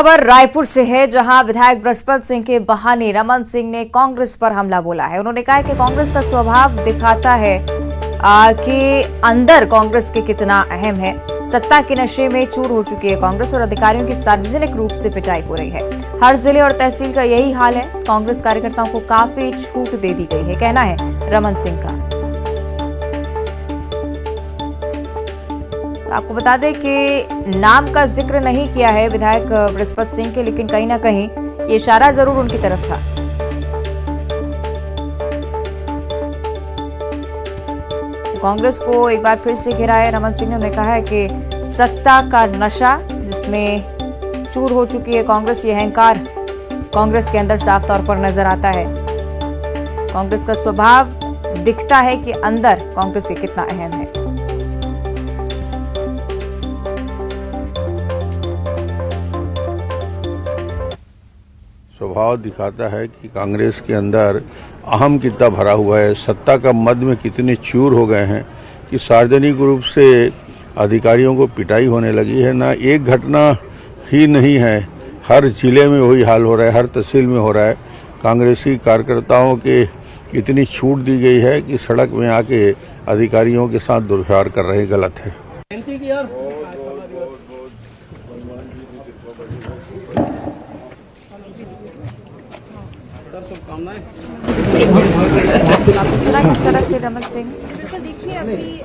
खबर रायपुर से है, जहां विधायक बृहस्पति सिंह के बहाने रमन सिंह ने कांग्रेस पर हमला बोला है। उन्होंने कहा कि कांग्रेस का स्वभाव दिखाता है कि अंदर कांग्रेस के कितना अहम है। सत्ता के नशे में चूर हो चुकी है कांग्रेस और अधिकारियों की सार्वजनिक रूप से पिटाई हो रही है। हर जिले और तहसील का यही हाल है। कांग्रेस कार्यकर्ताओं को काफी छूट दे दी गई है, कहना है रमन सिंह का। आपको बता दें कि नाम का जिक्र नहीं किया है विधायक बृहस्पति सिंह के, लेकिन कहीं ना कहीं ये इशारा जरूर उनकी तरफ था। कांग्रेस को एक बार फिर से घेरा है रमन सिंह ने। उन्होंने कहा है कि सत्ता का नशा जिसमें चूर हो चुकी है कांग्रेस, ये अहंकार कांग्रेस के अंदर साफ तौर पर नजर आता है। कांग्रेस का स्वभाव दिखता है कि अंदर कांग्रेस के कितना अहम है। स्वभाव दिखाता है कि कांग्रेस के अंदर अहम कितना भरा हुआ है, सत्ता का मद में कितने चूर हो गए हैं कि सार्वजनिक रूप से अधिकारियों को पिटाई होने लगी है। ना एक घटना ही नहीं है, हर जिले में वही हाल हो रहा है, हर तहसील में हो रहा है। कांग्रेसी कार्यकर्ताओं के इतनी छूट दी गई है कि सड़क में आके अधिकारियों के साथ दुर्व्यवहार कर रहे, गलत है। आपने सुना किस तरह से रमन सिंह देखिए अभी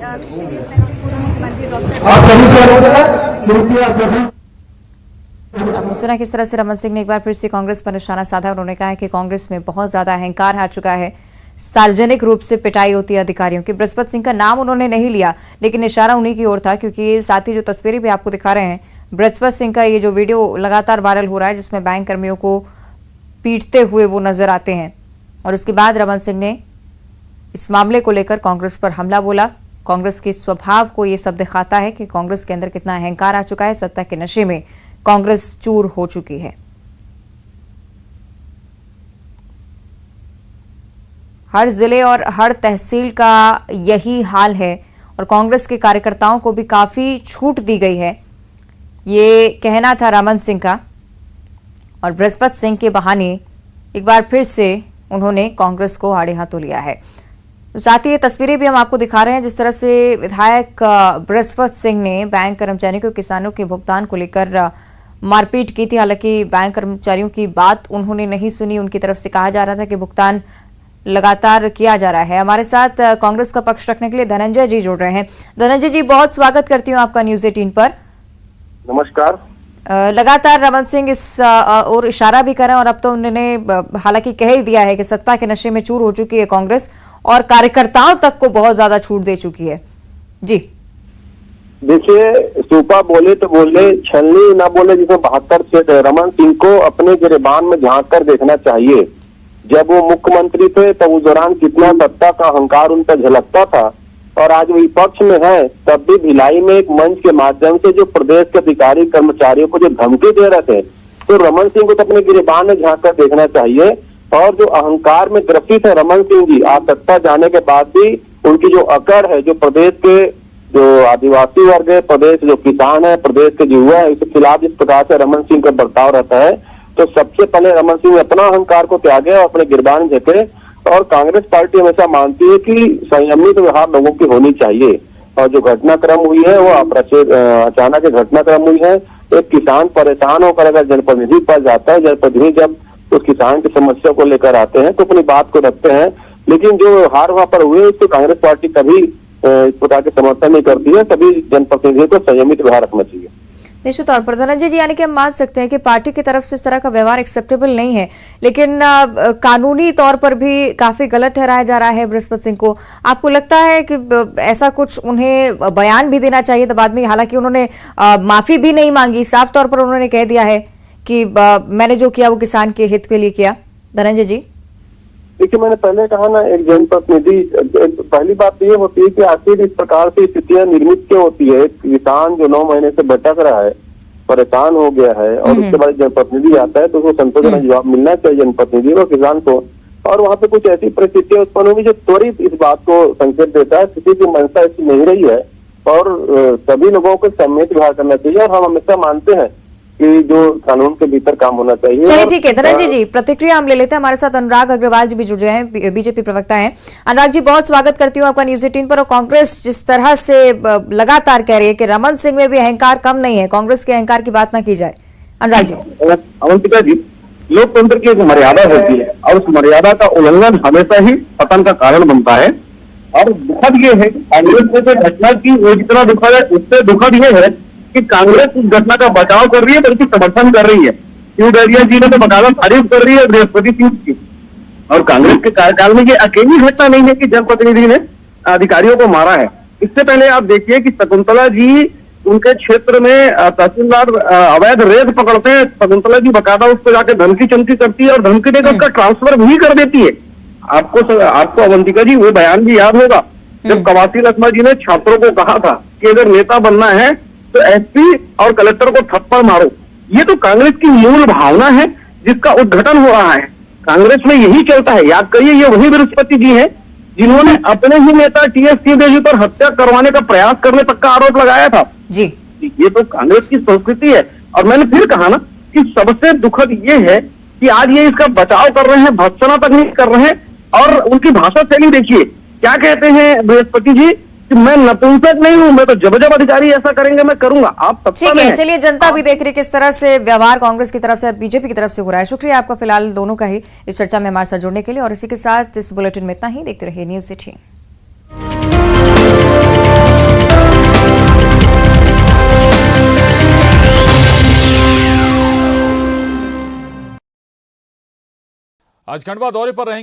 आपने सुना किस तरह से रमन सिंह ने एक बार फिर से कांग्रेस पर निशाना साधा। उन्होंने कहा है कि कांग्रेस में बहुत ज्यादा अहंकार आ चुका है, सार्वजनिक रूप से पिटाई होती है अधिकारियों की। बृहस्पति सिंह का नाम उन्होंने नहीं लिया, लेकिन इशारा उन्हीं की ओर था, क्योंकि साथ ही जो तस्वीरें भी आपको दिखा रहे हैं बृहस्पति सिंह का, ये जो वीडियो लगातार वायरल हो रहा है जिसमें बैंक कर्मियों को पीटते हुए वो नजर आते हैं। और उसके बाद रमन सिंह ने इस मामले को लेकर कांग्रेस पर हमला बोला। कांग्रेस के स्वभाव को ये सब दिखाता है कि कांग्रेस के अंदर कितना अहंकार आ चुका है। सत्ता के नशे में कांग्रेस चूर हो चुकी है। हर जिले और हर तहसील का यही हाल है और कांग्रेस के कार्यकर्ताओं को भी काफी छूट दी गई है, ये कहना था रमन सिंह का। और बृहस्पति सिंह के बहाने एक बार फिर से उन्होंने कांग्रेस को आड़े हाथों लिया है। साथ ही ये तस्वीरें भी हम आपको दिखा रहे हैं जिस तरह से विधायक बृहस्पति सिंह ने बैंक कर्मचारियों को किसानों के भुगतान को लेकर मारपीट की थी। हालांकि बैंक कर्मचारियों की बात उन्होंने नहीं सुनी, उनकी तरफ से कहा जा रहा था कि भुगतान लगातार किया जा रहा है। हमारे साथ कांग्रेस का पक्ष रखने के लिए धनंजय जी जुड़ रहे हैं। धनंजय जी, बहुत स्वागत करती हूँ आपका न्यूज 18 पर। नमस्कार। लगातार रमन सिंह इस और इशारा भी कर रहे हैं और अब तो उन्होंने हालांकि कह ही दिया है कि सत्ता के नशे में चूर हो चुकी है कांग्रेस और कार्यकर्ताओं तक को बहुत ज्यादा छूट दे चुकी है। जी देखिए, सूपा बोले तो बोले, छलनी ना बोले, जिसमें 72 सीट है। रमन सिंह को अपने गिरबान में झांक कर देखना चाहिए। जब वो मुख्यमंत्री थे तब उस दौरान कितना सत्ता का अहंकार उन पर झलकता था, और आज वो विपक्ष में है तब भी भिलाई में एक मंच के माध्यम से जो प्रदेश के अधिकारी कर्मचारियों को जो धमकी दे रहे थे, तो रमन सिंह को तो अपने गिरबान में झांक कर देखना चाहिए। और जो अहंकार में ग्रसित है रमन सिंह जी, आज सत्ता जाने के बाद भी उनकी जो अकड़ है, जो प्रदेश के जो आदिवासी वर्ग है, प्रदेश जो किसान है, प्रदेश के युवा है, इसके खिलाफ जिस प्रकार से रमन सिंह का बर्ताव रहता है, तो सबसे पहले रमन सिंह अपना अहंकार को त्यागे और अपने गिरबान झेके। और कांग्रेस पार्टी हमेशा मानती है कि संयमित व्यवहार लोगों की होनी चाहिए। और जो घटनाक्रम हुई है वो अचानक घटनाक्रम हुई है। एक किसान परेशान होकर अगर जनप्रतिनिधि पास जाता है, जनप्रतिनिधि जब उस किसान की समस्या को लेकर आते हैं तो अपनी बात को रखते हैं, लेकिन जो व्यवहार वहां पर हुए उसको कांग्रेस पार्टी कभी इस प्रकार के समर्थन नहीं करती है। सभी जनप्रतिनिधियों को संयमित व्यवहार रखना चाहिए। निश्चित तौर पर धनंजय जी, यानी कि हम मान सकते हैं कि पार्टी की तरफ से इस तरह का व्यवहार एक्सेप्टेबल नहीं है, लेकिन कानूनी तौर पर भी काफी गलत ठहराया जा रहा है बृहस्पति सिंह को। आपको लगता है कि ऐसा कुछ उन्हें बयान भी देना चाहिए था बाद में? हालांकि उन्होंने माफी भी नहीं मांगी, साफ तौर पर उन्होंने कह दिया है कि मैंने जो किया वो किसान के हित के लिए किया। धनंजय जी, देखिए, मैंने पहले कहा ना, एक जनप्रतिनिधि, पहली बात तो ये होती है कि आखिर इस प्रकार से स्थितियां निर्मित क्यों होती है। एक किसान जो 9 महीने से भटक रहा है, परेशान हो गया है, और उसके बाद जनप्रतिनिधि आता है तो उसको संतोषजनक जवाब मिलना चाहिए जनप्रतिनिधि को, किसान को। और वहाँ पे कुछ ऐसी परिस्थितियां उत्पन्न होगी जो त्वरित इस बात को संकेत देता है किसी की मंशा ऐसी नहीं रही है, और सभी लोगों को सम्मिलित व्यवहार करना चाहिए। और हम हमेशा मानते हैं कि जो कानून के भीतर काम होना चाहिए। चलिए और- ठीक है धनंजय जी, प्रतिक्रिया हम ले लेते हैं। हमारे साथ अनुराग अग्रवाल जी भी जुड़ रहे हैं, बीजेपी प्रवक्ता हैं। अनुराग जी, बहुत स्वागत करती हूँ आपका न्यूज 18 पर। और कांग्रेस जिस तरह से लगातार कह रही है कि रमन सिंह में भी अहंकार कम नहीं है, कांग्रेस के अहंकार की बात ना की जाए। अनुराग जी। अवंतिका जी, लोकतंत्र की एक मर्यादा होती है और उस मर्यादा का उल्लंघन हमेशा ही पतन का कारण बनता है। और दुखद ये है कि कांग्रेस ने जो घटना की वो जितना दुखद है, उससे दुखद ये है कि कांग्रेस उस घटना का बचाव कर रही है बल्कि समर्थन कर रही है। शिव डहरिया जी ने तो बकायदा तारीफ कर रही है बृहस्पति सिंह की। और कांग्रेस के कार्यकाल में ये अकेली घटना नहीं है कि जनप्रतिनिधि ने अधिकारियों को मारा है। इससे पहले आप देखिए कि शकुंतला जी उनके क्षेत्र में तहसीलदार अवैध रेत पकड़ते हैं, शकुंतला जी बकायदा उस पर जाके धमकी चमकी करती है और धमकी देकर उसका ट्रांसफर भी कर देती है। आपको अवंतिका जी वो बयान भी याद होगा जब कवासी लखमा जी ने छात्रों को कहा था कि अगर नेता बनना है तो एसपी और कलेक्टर को थप्पड़ मारो। ये तो कांग्रेस की मूल भावना है जिसका उद्घाटन हो रहा है। कांग्रेस में यही चलता है। याद करिए, ये वही बृहस्पति जी हैं जिन्होंने अपने ही नेता टीएस सिंहदेव पर हत्या करवाने का प्रयास करने तक का आरोप लगाया था जी। ये तो कांग्रेस की संस्कृति है। और मैंने फिर कहा ना कि सबसे दुखद ये है कि आज ये इसका बचाव कर रहे हैं, भर्त्सना तक नहीं कर रहे हैं। और उनकी भाषा शैली देखिए, क्या कहते हैं बृहस्पति जी कि मैं नपुंसक नहीं हूं, मैं तो जब जब अधिकारी ऐसा करेंगे मैं करूंगा। आप सत्ता ठीक में है, हैं। चलिए जनता भी देख रही है किस तरह से व्यवहार कांग्रेस की तरफ से, बीजेपी की तरफ से हो रहा है। शुक्रिया आपका फिलहाल दोनों का ही इस चर्चा में हमारे साथ जुड़ने के लिए। और इसी के साथ इस बुलेटिन में इतना ही। देखते रहिए न्यूज 18। आज खंडवा दौरे पर रहेंगे